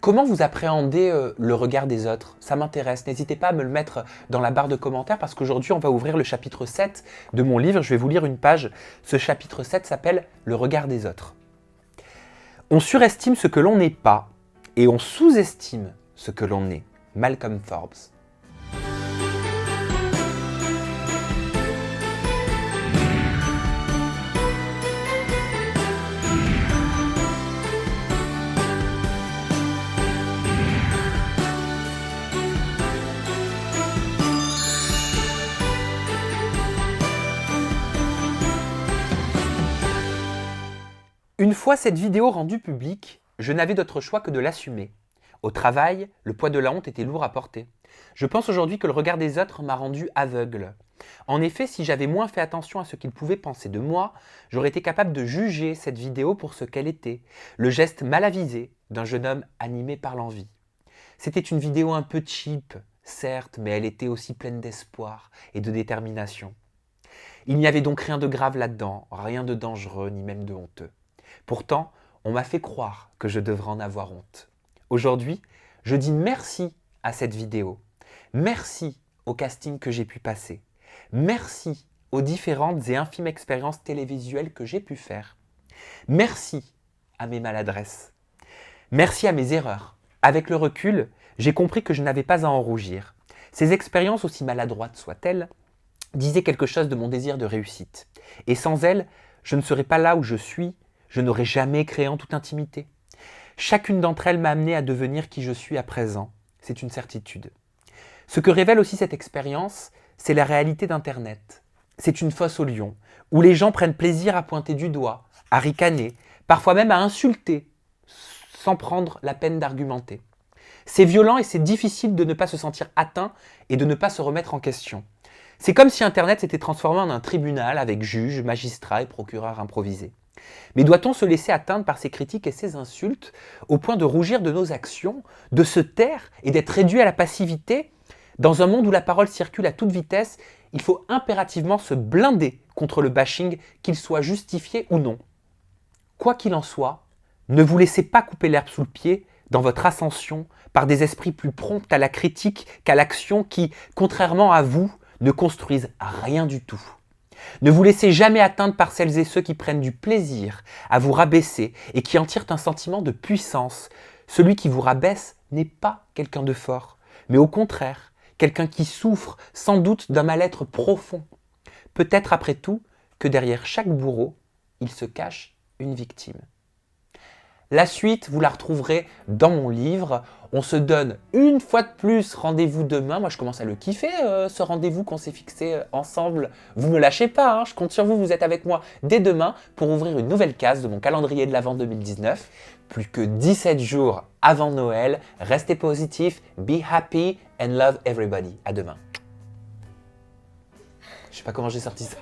comment vous appréhendez le regard des autres? Ça m'intéresse. N'hésitez pas à me le mettre dans la barre de commentaires parce qu'aujourd'hui, on va ouvrir le chapitre 7 de mon livre. Je vais vous lire une page. Ce chapitre 7 s'appelle « Le regard des autres ». On surestime ce que l'on n'est pas et on sous-estime ce que l'on est. Malcolm Forbes. Une fois cette vidéo rendue publique, je n'avais d'autre choix que de l'assumer. Au travail, le poids de la honte était lourd à porter. Je pense aujourd'hui que le regard des autres m'a rendu aveugle. En effet, si j'avais moins fait attention à ce qu'ils pouvaient penser de moi, j'aurais été capable de juger cette vidéo pour ce qu'elle était, le geste mal avisé d'un jeune homme animé par l'envie. C'était une vidéo un peu cheap, certes, mais elle était aussi pleine d'espoir et de détermination. Il n'y avait donc rien de grave là-dedans, rien de dangereux, ni même de honteux. Pourtant, on m'a fait croire que je devrais en avoir honte. Aujourd'hui, je dis merci à cette vidéo. Merci au casting que j'ai pu passer. Merci aux différentes et infimes expériences télévisuelles que j'ai pu faire. Merci à mes maladresses. Merci à mes erreurs. Avec le recul, j'ai compris que je n'avais pas à en rougir. Ces expériences, aussi maladroites soient-elles, disaient quelque chose de mon désir de réussite. Et sans elles, je ne serais pas là où je suis. Je n'aurais jamais créé en toute intimité. Chacune d'entre elles m'a amené à devenir qui je suis à présent. C'est une certitude. Ce que révèle aussi cette expérience, c'est la réalité d'Internet. C'est une fosse aux lions, où les gens prennent plaisir à pointer du doigt, à ricaner, parfois même à insulter, sans prendre la peine d'argumenter. C'est violent et c'est difficile de ne pas se sentir atteint et de ne pas se remettre en question. C'est comme si Internet s'était transformé en un tribunal avec juges, magistrats et procureurs improvisés. Mais doit-on se laisser atteindre par ces critiques et ces insultes au point de rougir de nos actions, de se taire et d'être réduit à la passivité? Dans un monde où la parole circule à toute vitesse, il faut impérativement se blinder contre le bashing, qu'il soit justifié ou non. Quoi qu'il en soit, ne vous laissez pas couper l'herbe sous le pied dans votre ascension par des esprits plus prompts à la critique qu'à l'action qui, contrairement à vous, ne construisent rien du tout. Ne vous laissez jamais atteindre par celles et ceux qui prennent du plaisir à vous rabaisser et qui en tirent un sentiment de puissance. Celui qui vous rabaisse n'est pas quelqu'un de fort, mais au contraire, quelqu'un qui souffre sans doute d'un mal-être profond. Peut-être après tout que derrière chaque bourreau, il se cache une victime. La suite, vous la retrouverez dans mon livre. On se donne une fois de plus rendez-vous demain. Moi, je commence à le kiffer, ce rendez-vous qu'on s'est fixé ensemble. Vous me lâchez pas, hein, je compte sur vous. Vous êtes avec moi dès demain pour ouvrir une nouvelle case de mon calendrier de l'Avent 2019. Plus que 17 jours avant Noël. Restez positifs, be happy and love everybody. À demain. Je sais pas comment j'ai sorti ça.